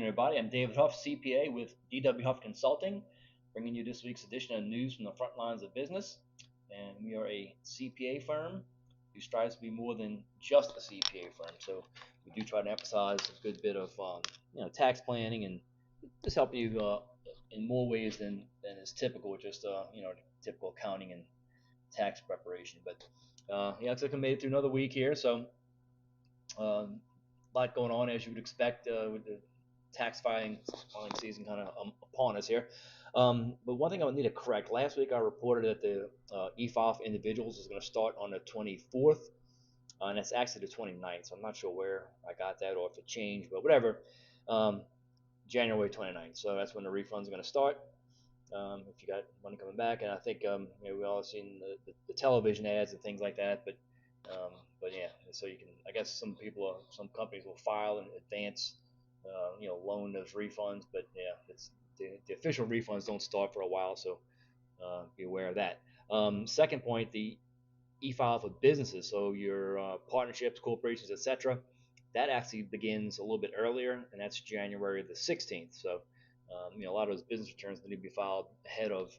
everybody. I'm David Huff, CPA with DW Huff Consulting, bringing you this week's edition of news from the front lines of business. And we are a CPA firm who strives to be more than just a CPA firm. So we do try to emphasize a good bit of tax planning and just help you in more ways than is typical, just typical accounting and tax preparation. But looks like I made it through another week here. So a lot going on as you would expect with the tax filing season kind of upon us here. But one thing I would need to correct. Last week I reported that the e-file for individuals is going to start on the 24th, and it's actually the 29th. So I'm not sure where I got that or if it changed, but whatever. January 29th. So that's when the refunds are going to start. If you got money coming back, and I think we all seen the television ads and things like that, but yeah, so you can, I guess some companies will file in advance, loan those refunds, but yeah, it's the official refunds don't start for a while, so be aware of that. Second point, the e-file for businesses, so your partnerships, corporations, etc. That actually begins a little bit earlier, and that's January the 16th. So a lot of those business returns need to be filed ahead of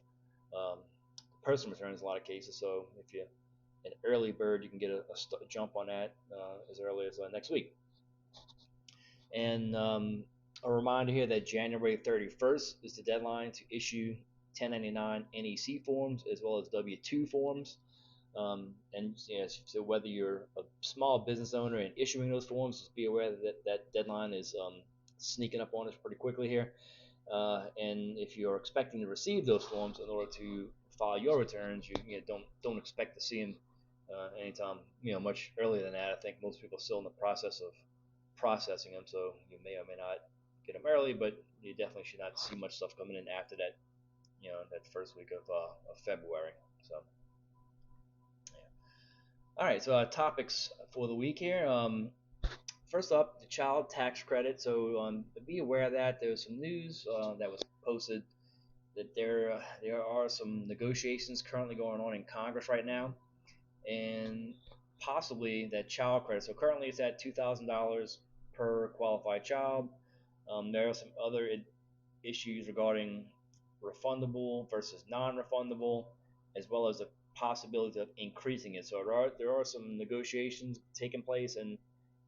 personal returns in a lot of cases. So if you're an early bird, you can get a jump on that as early as next week. And a reminder here that January 31st is the deadline to issue 1099 NEC forms as well as W-2 forms. So whether you're a small business owner and issuing those forms, just be aware that that deadline is sneaking up on us pretty quickly here. And if you're expecting to receive those forms in order to file your returns, you don't expect to see them anytime much earlier than that. I think most people are still in the process of processing them, so you may or may not get them early, but you definitely should not see much stuff coming in after that that first week of February. So all right, so topics for the week here. First up, the child tax credit. So be aware of that. There was some news that was posted that there are some negotiations currently going on in Congress right now, and possibly that child credit. So currently it's at $2,000 per qualified child. There are some other issues regarding refundable versus non-refundable, as well as the possibility of increasing it. So there are some negotiations taking place, and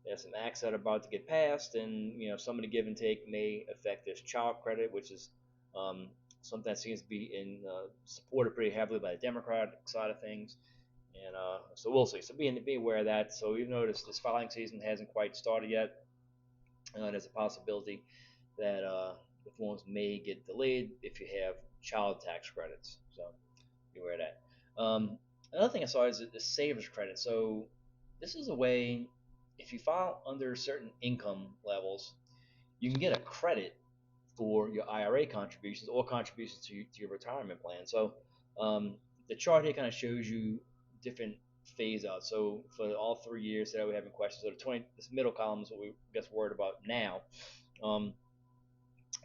there's some acts that are about to get passed, and some of the give and take may affect this child credit, which is something that seems to be supported pretty heavily by the Democratic side of things. And so we'll see. So be aware of that. So even though this filing season hasn't quite started yet, there's a possibility that the forms may get delayed if you have child tax credits. So be aware of that. Another thing I saw is the savers credit. So this is a way, if you file under certain income levels, you can get a credit for your IRA contributions or contributions to your retirement plan. So the chart here kind of shows you different phase out. So for all 3 years that we're having questions, so this middle column is what we worried about now.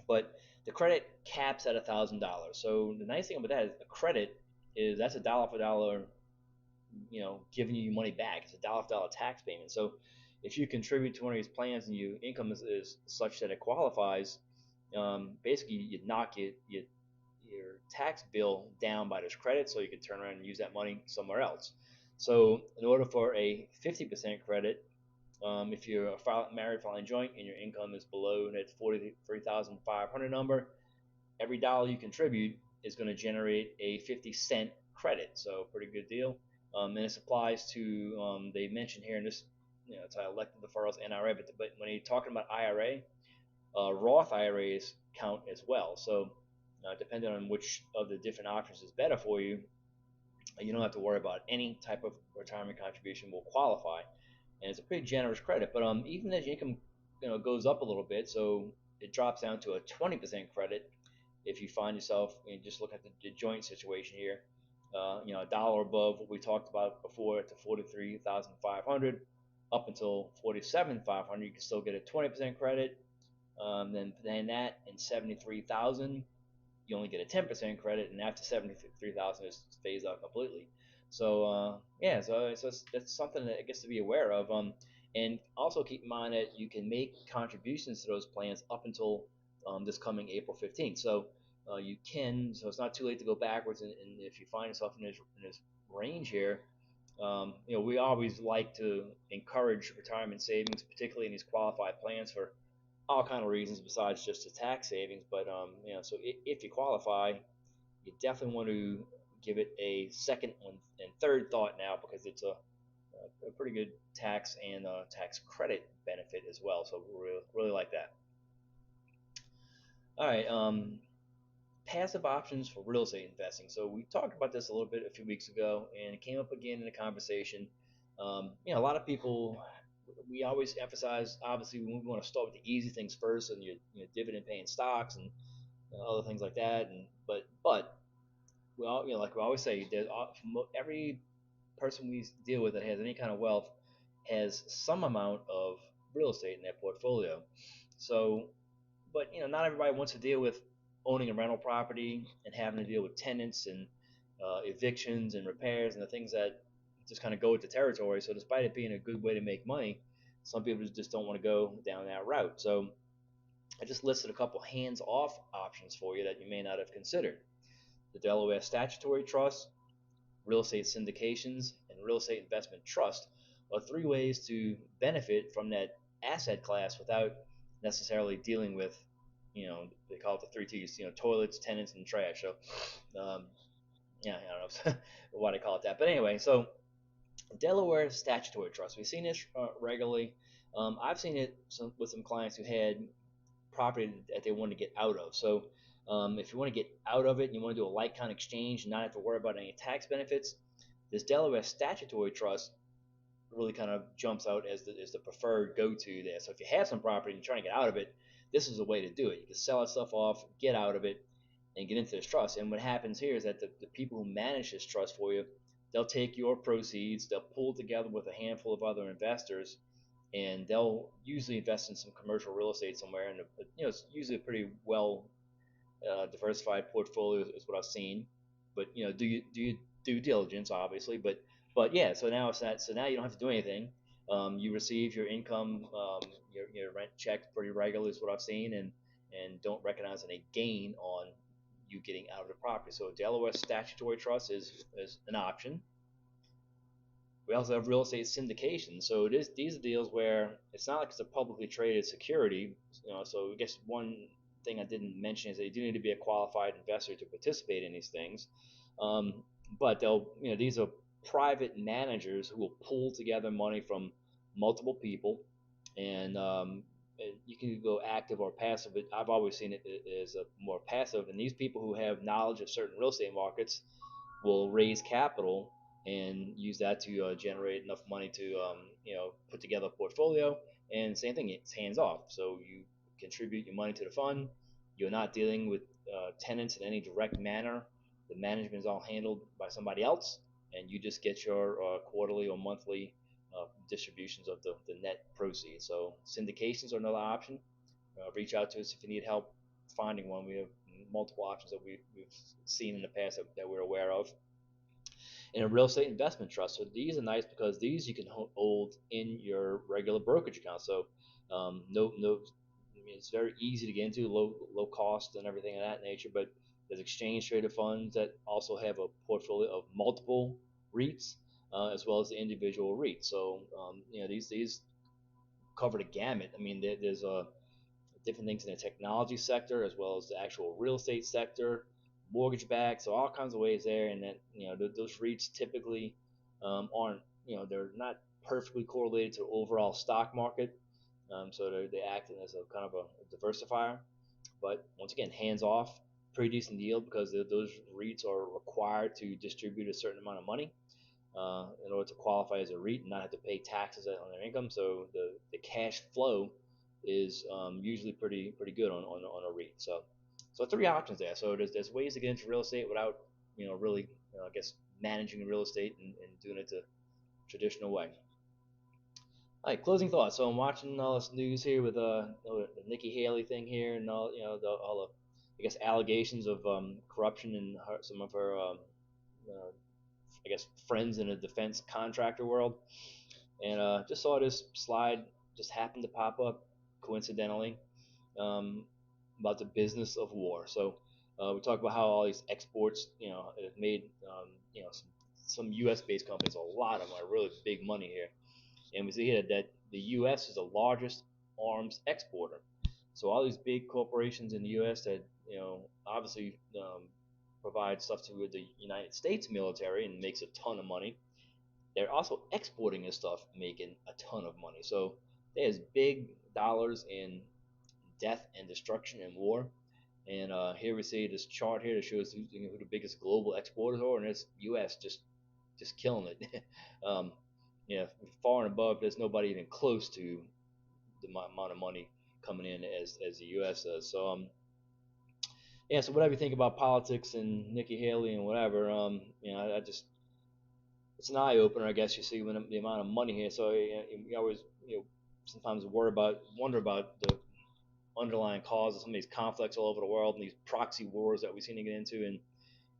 But the credit caps at $1,000. So the nice thing about that is a credit is that's a dollar for dollar, giving you money back. It's a dollar for dollar tax payment. So if you contribute to one of these plans and your income is such that it qualifies, basically you knock your tax bill down by this credit, so you can turn around and use that money somewhere else. So in order for a 50% credit, if you're married filing joint and your income is below that 43,500 number, every dollar you contribute is going to generate a 50-cent credit. So pretty good deal. And this applies to they mentioned here in this, it's elected deferrals and IRA, but when you're talking about IRA, Roth IRAs count as well. So depending on which of the different options is better for you, you don't have to worry about any type of retirement contribution will qualify, and it's a pretty generous credit. But even as your income goes up a little bit, so it drops down to a 20% credit if you find yourself, just look at the joint situation here, a dollar above what we talked about before to 43,500 up until 47,500, you can still get a 20% credit. Then that and 73,000, you only get a 10% credit, and after 73,000 it's phased out completely. So so that's something that I guess to be aware of. And also keep in mind that you can make contributions to those plans up until this coming April 15th. So you can, so it's not too late to go backwards. And if you find yourself in this range here, we always like to encourage retirement savings, particularly in these qualified plans for all kind of reasons besides just the tax savings. But so if you qualify, you definitely want to give it a second and third thought now, because it's a pretty good tax and tax credit benefit as well. So we really like that. All right, passive options for real estate investing. So we talked about this a little bit a few weeks ago, and it came up again in the conversation. A lot of people, we always emphasize, obviously, we want to start with the easy things first, and your dividend paying stocks and other things like that. And but we all, like we always say, every person we deal with that has any kind of wealth has some amount of real estate in their portfolio. So, but not everybody wants to deal with owning a rental property and having to deal with tenants and evictions and repairs and the things that just kind of go with the territory. So, despite it being a good way to make money, some people just don't want to go down that route. So, I just listed a couple hands-off options for you that you may not have considered. The Delaware Statutory Trust, real estate syndications, and real estate investment trust are three ways to benefit from that asset class without necessarily dealing with, they call it the three T's, toilets, tenants, and trash. So, yeah, I don't know why they call it that. But anyway, so Delaware Statutory Trust, we've seen this regularly. I've seen it with some clients who had property that they want to get out of. So if you want to get out of it and you want to do a like kind exchange and not have to worry about any tax benefits, this Delaware Statutory Trust really kind of jumps out as the preferred go-to there. So if you have some property and you're trying to get out of it, this is a way to do it. You can sell that stuff off, get out of it, and get into this trust. And what happens here is that the people who manage this trust for you, they'll take your proceeds, they'll pull together with a handful of other investors, and they'll usually invest in some commercial real estate somewhere. And it's usually a pretty well diversified portfolio is what I've seen. But do you due diligence, obviously. But yeah, so now it's that. So now you don't have to do anything. You receive your income, your rent check pretty regularly is what I've seen, and don't recognize any gain on you getting out of the property. So Delaware statutory trust is an option. We also have real estate syndication. So these are deals where it's not like it's a publicly traded security. So I guess one thing I didn't mention is that you do need to be a qualified investor to participate in these things. Um, but these are private managers who will pull together money from multiple people, and you can go active or passive. But I've always seen it as a more passive. And these people who have knowledge of certain real estate markets will raise capital and use that to generate enough money to put together a portfolio. And same thing, it's hands off. So you contribute your money to the fund. You're not dealing with tenants in any direct manner. The management is all handled by somebody else, and you just get your quarterly or monthly distributions of the net proceeds. So syndications are another option. Reach out to us if you need help finding one. We have multiple options that we've seen in the past that we're aware of. And a real estate investment trust. So these are nice because these you can hold in your regular brokerage account. So no, I mean it's very easy to get into, low cost and everything of that nature. But there's exchange traded funds that also have a portfolio of multiple REITs as well as the individual REITs. So these cover the gamut. I mean there's different things in the technology sector as well as the actual real estate sector, mortgage backed, so all kinds of ways there. And that those REITs typically aren't they're not perfectly correlated to the overall stock market, so they act as a kind of a diversifier. But once again, hands off, pretty decent yield because those REITs are required to distribute a certain amount of money in order to qualify as a REIT and not have to pay taxes on their income. So the cash flow is usually pretty good on a REIT. So three options there. So there's ways to get into real estate without really I guess managing real estate and doing it the traditional way. All right, closing thoughts. So I'm watching all this news here with the Nikki Haley thing here and all the I guess allegations of corruption in some of her I guess friends in the defense contractor world. And just saw this slide just happened to pop up coincidentally, um, about the business of war. So we talk about how all these exports, have made, some U.S. based companies, a lot of them are really big money here, and we see here that the U.S. is the largest arms exporter. So all these big corporations in the U.S. that obviously provide stuff to the United States military and makes a ton of money. They're also exporting this stuff, making a ton of money. So there's big dollars in death and destruction and war. And here we see this chart here that shows who the biggest global exporters are, and it's U.S. just killing it. um, far and above, there's nobody even close to the amount of money coming in as the U.S. does. So yeah. So whatever you think about politics and Nikki Haley and whatever, I just it's an eye opener, I guess. You see when the amount of money here. So you always sometimes wonder about the underlying causes of some of these conflicts all over the world and these proxy wars that we seem to get into. And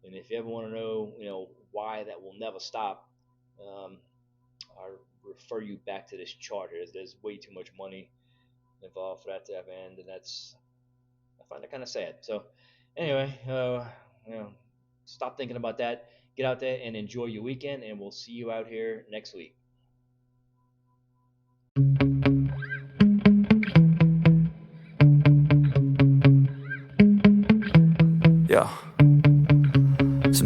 if you ever want to know, why that will never stop, um, I refer you back to this chart here. There's way too much money involved for that to have end, and I find it kind of sad. So anyway, stop thinking about that. Get out there and enjoy your weekend, and we'll see you out here next week. Yeah.